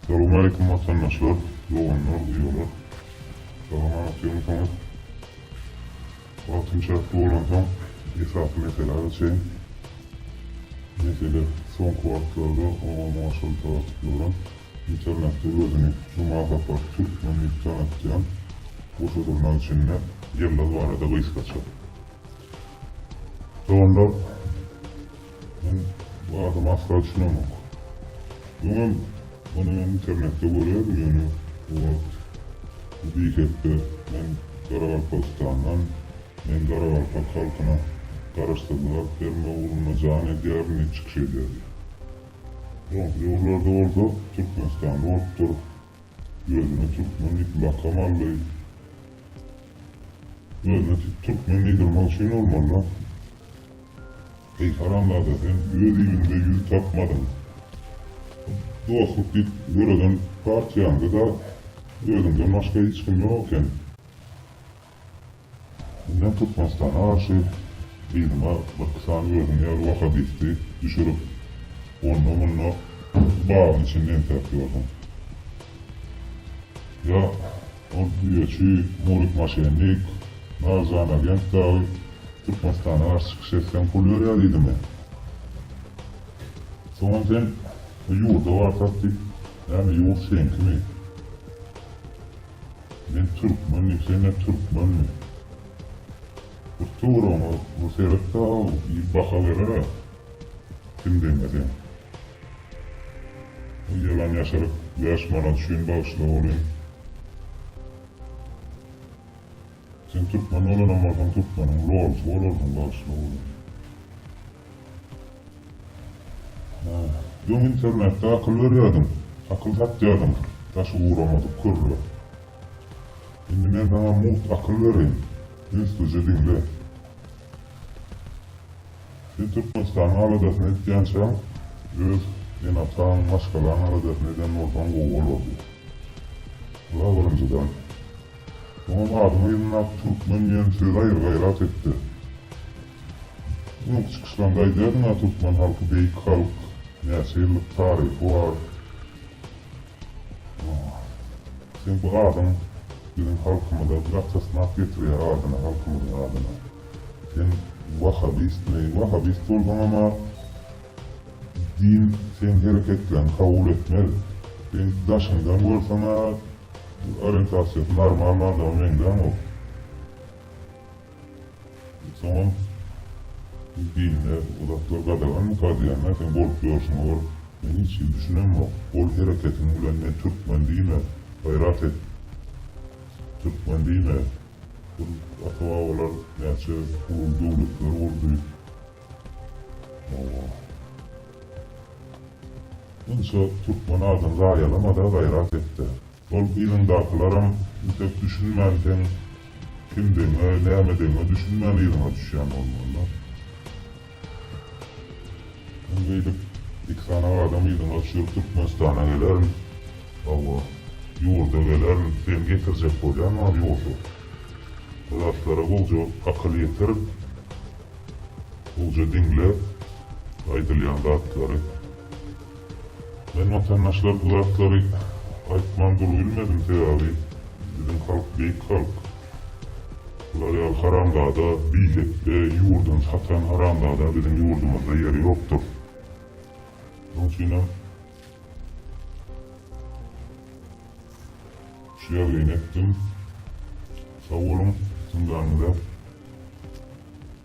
Selamünaleyküm vatandaşlar, yoğunlar, üyeler. Selamünaleyküm. Altın şartlı olan tam esas mesela mesela son kuartlarda o maaşalı taraftıklardan internette özünü cuma kapar Türkmen internetten bu sorunlar içinde yıllar var da kıyıs kaçar. Sonunda ben bu adam asla düşünemem. Bunu internette görüyorum yani bu büyük etti ben Karakalpakistan'dan ben Karakalpak halkına karıştırdılar. Benim oğlumla cani diğerine çıkış ederdi. Yollarda orada Türkmenistan'da otur gözüne Türkmenlik bakamalıydı. Gözüne Türkmenlik durmak şey normal lan. Karanlığa da sen göz evinde yüz tapmadın. Dostluk git buradan partiyandı da gözümden başka hiç kim yokken. Ben Türkmenistan her şey değilim ha. Bak sana gördüm ya vakabisti düşürüp onunla bağın içinden takıyordum. Ya o diyor ki murik maşenlik nazana genç dağı Türkmenistan'a karşı çıkış etsen kulüyor ya dedim ben. Sonra sen yurda var taktik yani yurt senin kimi? Ben Türkmenlik, sen de Türkmen mi? Doğru ama bu seyret daha iyi baka verir ha. Kim demedi? Yalan yaşarıp yaşmana düşün bağışla olayım. Sen Türkmen olan ama sen Türkmen'in lorsu olursun bağışla olayım. Yok internette akıl veriyordum. Akıl satıyordum. Taşı uğramadık kırlı. Şimdi ben sana akıl vereyim. Üstüce dinle. Sen Türkmenistan'ın aladasını etkiyensen, öz enatağın başkalarının aladasını eden oradan kovul oldu. Bula varıncıdan. Onun adımı yılına Türkmen yensiz gayrat etti. Bunun çıkıştan gaydıyordun ha Türkmen halkı beyik halk. Nesirlik tarihi var. Sen bu adam bizim halkımıza bıraktasını hak getiriyor adına, halkımızın adına. Sen Vahabist mi? Vahabist oldun ama din sen hareketlerini kabul etmez. Sen daşından görsene orientasyon normal adam yeniden ol. Sonra dinle uzaklar kadar mı kadiyenler sen korkuyorsun or. Ben hiç düşünemem o. Ol hareketin ulan ne Türkmen değil mi? Gayrat et. Türkmen değil mi? Atavalar neyse devletler oldu. Allah. Bunca Türkmen adın gayalama da gayrat etti. Ol ilimdakılarım tek düşünmezden kim deme, neyme deme düşünmen ilime düşen olmalı. Ben gidip iki tane adam ilime düşür Türkmenistan'a gelerim. Allah. Yurda gelerim, sen getirecek olacağım abi yurdu. Kızatlara bolca akıl yetirip, bolca dinle, aydılyan zatları. Ben vatandaşlar kızatları aytman duru bilmedim abi. Bizim halk büyük halk. Bunlar ya Haramdağ'da, Biyek'te, yurdun satan Haramdağ'da bizim yurdumuzda yeri yoktur. Onun için şuraya ettim. Sağ olun, zindanda.